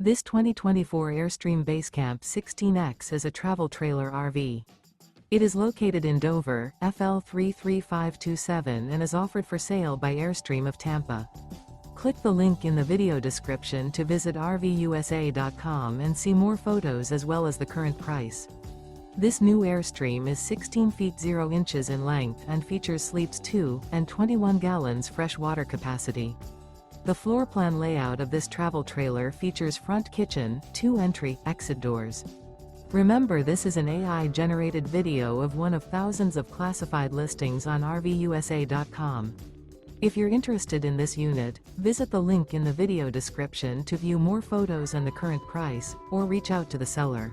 This 2024 Airstream Basecamp 16X is a travel trailer RV. It is located in Dover, FL 33527 and is offered for sale by Airstream of Tampa. Click the link in the video description to visit RVUSA.com and see more photos as well as the current price. This new Airstream is 16 feet 0 inches in length and features sleeps 2 and 21 gallons fresh water capacity. The floor plan layout of this travel trailer features front kitchen, 2 entry/exit doors. Remember, this is an AI-generated video of one of thousands of classified listings on RVUSA.com. If you're interested in this unit, visit the link in the video description to view more photos and the current price, or reach out to the seller.